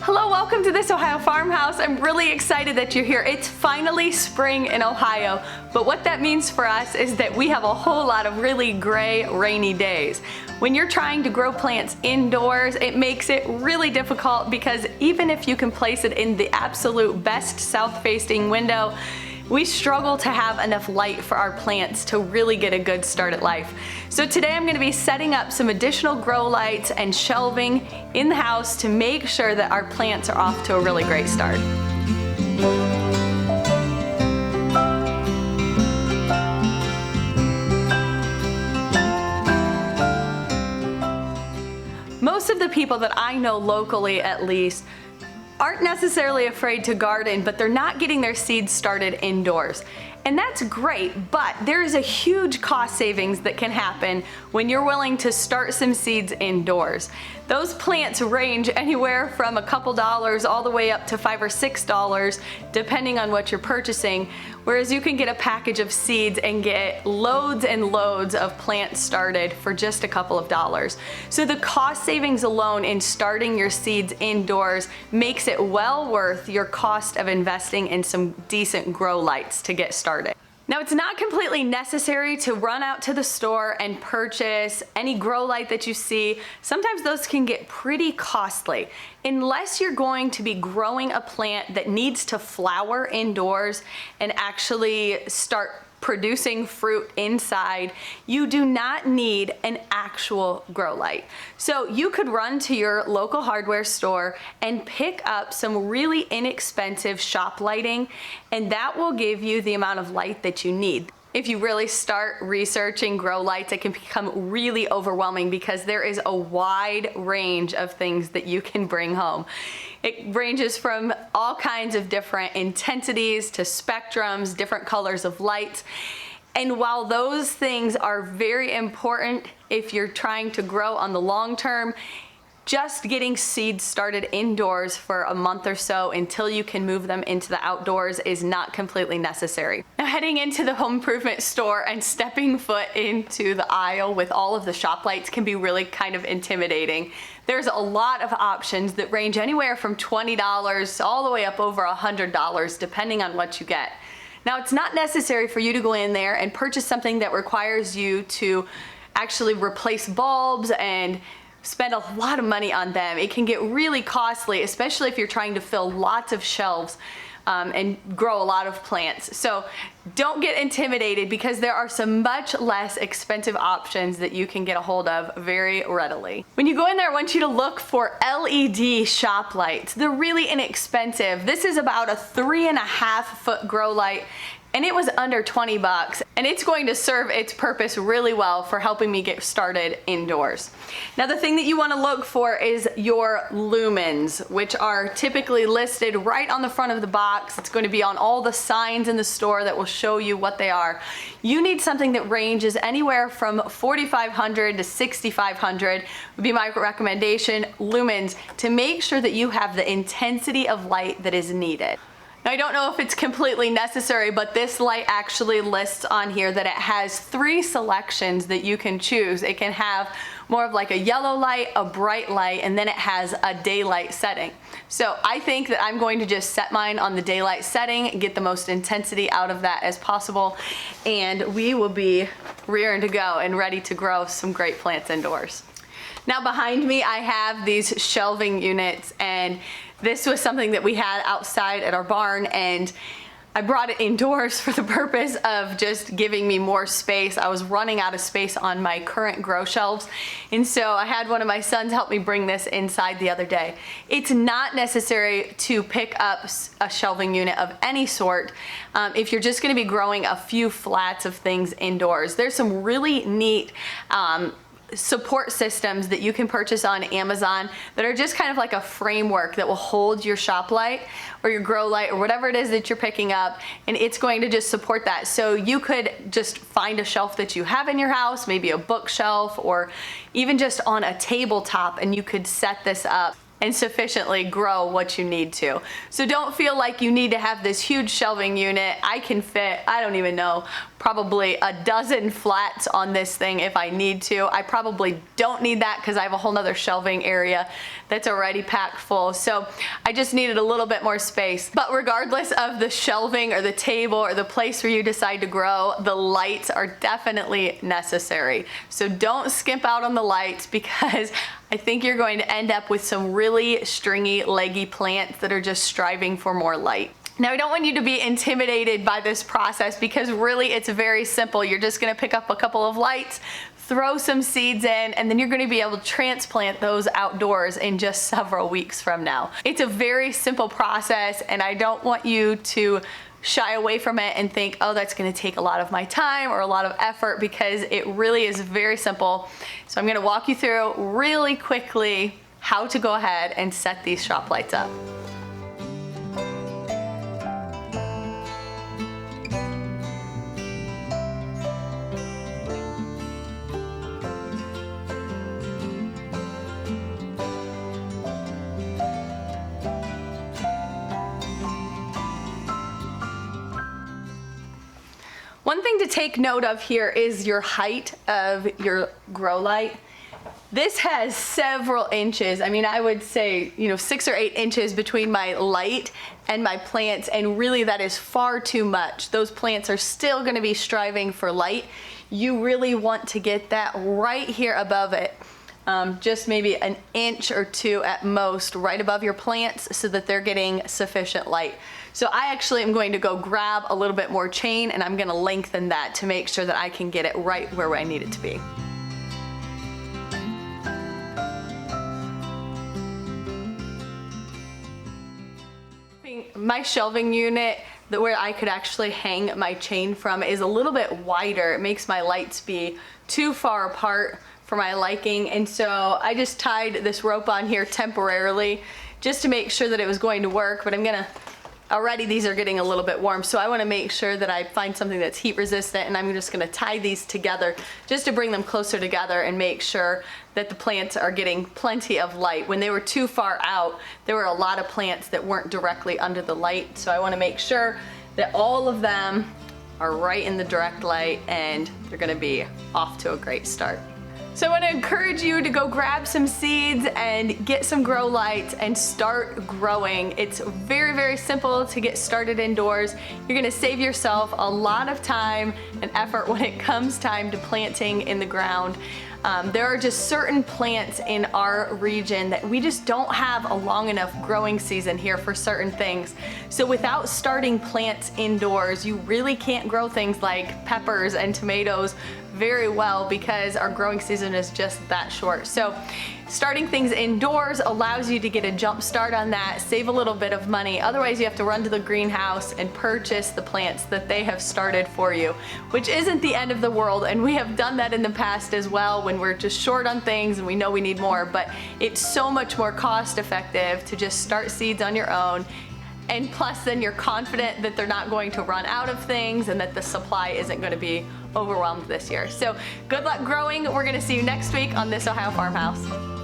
Hello, welcome to This Ohio Farmhouse. I'm really excited that you're here. It's finally spring in Ohio, but what that means for us is that we have a whole lot of really gray, rainy days. When you're trying to grow plants indoors, it makes it really difficult because even if you can place it in the absolute best south-facing window, we struggle to have enough light for our plants to really get a good start at life. So today I'm going to be setting up some additional grow lights and shelving in the house to make sure that our plants are off to a really great start. Most of the people that I know locally, at least, aren't necessarily afraid to garden, but they're not getting their seeds started indoors. And that's great, but there is a huge cost savings that can happen when you're willing to start some seeds indoors. Those plants range anywhere from a couple dollars all the way up to $5 or $6, depending on what you're purchasing, whereas you can get a package of seeds and get loads and loads of plants started for just a couple of dollars. So the cost savings alone in starting your seeds indoors makes it well worth your cost of investing in some decent grow lights to get started. Now, it's not completely necessary to run out to the store and purchase any grow light that you see. Sometimes those can get pretty costly. Unless you're going to be growing a plant that needs to flower indoors and actually start producing fruit inside, you do not need an actual grow light. So you could run to your local hardware store and pick up some really inexpensive shop lighting, and that will give you the amount of light that you need. If you really start researching grow lights, it can become really overwhelming because there is a wide range of things that you can bring home. It ranges from all kinds of different intensities to spectrums, different colors of light. And while those things are very important if you're trying to grow on the long term, just getting seeds started indoors for a month or so until you can move them into the outdoors is not completely necessary. Now, heading into the home improvement store and stepping foot into the aisle with all of the shop lights can be really kind of intimidating. There's a lot of options that range anywhere from $20 all the way up over $100 depending on what you get. Now, it's not necessary for you to go in there and purchase something that requires you to actually replace bulbs and spend a lot of money on them. It can get really costly, especially if you're trying to fill lots of shelves and grow a lot of plants. So don't get intimidated because there are some much less expensive options that you can get a hold of very readily. When you go in there, I want you to look for LED shop lights. They're really inexpensive. This is about a 3.5 foot grow light, and it was under 20 bucks, and it's going to serve its purpose really well for helping me get started indoors. Now, the thing that you want to look for is your lumens, which are typically listed right on the front of the box. It's going to be on all the signs in the store that will show you what they are. You need something that ranges anywhere from 4,500 to 6,500 would be my recommendation lumens to make sure that you have the intensity of light that is needed. Now, I don't know if it's completely necessary, but this light actually lists on here that it has 3 selections that you can choose. It can have more of like a yellow light, a bright light, and then it has a daylight setting. So I think that I'm going to just set mine on the daylight setting, get the most intensity out of that as possible, and we will be rearing to go and ready to grow some great plants indoors. Now, behind me I have these shelving units, and this was something that we had outside at our barn, and I brought it indoors for the purpose of just giving me more space. I was running out of space on my current grow shelves, and so I had one of my sons help me bring this inside the other day. It's not necessary to pick up a shelving unit of any sort if you're just going to be growing a few flats of things indoors. There's some really neat support systems that you can purchase on Amazon that are just kind of like a framework that will hold your shop light or your grow light or whatever it is that you're picking up, and it's going to just support that. So you could just find a shelf that you have in your house, maybe a bookshelf or even just on a tabletop, and you could set this up and sufficiently grow what you need to. So don't feel like you need to have this huge shelving unit. I can fit, I don't even know, probably a dozen flats on this thing if I need to. I probably don't need that because I have a whole nother shelving area that's already packed full. So I just needed a little bit more space. But regardless of the shelving or the table or the place where you decide to grow, the lights are definitely necessary. So don't skimp out on the lights, because I think you're going to end up with some really stringy, leggy plants that are just striving for more light. Now, I don't want you to be intimidated by this process, because really it's very simple. You're just gonna pick up a couple of lights, throw some seeds in, and then you're gonna be able to transplant those outdoors in just several weeks from now. It's a very simple process, and I don't want you to shy away from it and think, oh, that's gonna take a lot of my time or a lot of effort, because it really is very simple. So I'm gonna walk you through really quickly how to go ahead and set these shop lights up. One thing to take note of here is your height of your grow light. This has several inches. I mean, I would say, 6 or 8 inches between my light and my plants, and really that is far too much. Those plants are still gonna be striving for light. You really want to get that right here above it. Just maybe an inch or two at most right above your plants, so that they're getting sufficient light. So I actually am going to go grab a little bit more chain, and I'm gonna lengthen that to make sure that I can get it right where I need it to be. My shelving unit, where I could actually hang my chain from, is a little bit wider. It makes my lights be too far apart for my liking, and so I just tied this rope on here temporarily just to make sure that it was going to work. But already these are getting a little bit warm, so I want to make sure that I find something that's heat resistant, and I'm just going to tie these together just to bring them closer together and make sure that the plants are getting plenty of light. When they were too far out, there were a lot of plants that weren't directly under the light, so I want to make sure that all of them are right in the direct light, and they're going to be off to a great start. So I want to encourage you to go grab some seeds and get some grow lights and start growing. It's very, very simple to get started indoors. You're going to save yourself a lot of time and effort when it comes time to planting in the ground. There are just certain plants in our region that we just don't have a long enough growing season here for certain things. So without starting plants indoors, you really can't grow things like peppers and tomatoes very well, because our growing season is just that short. So starting things indoors allows you to get a jump start on that, save a little bit of money. Otherwise, you have to run to the greenhouse and purchase the plants that they have started for you, which isn't the end of the world. And we have done that in the past as well, when we're just short on things and we know we need more. But it's so much more cost effective to just start seeds on your own. And plus, then you're confident that they're not going to run out of things and that the supply isn't going to be overwhelmed this year. So good luck growing. We're going to see you next week on This Ohio Farmhouse.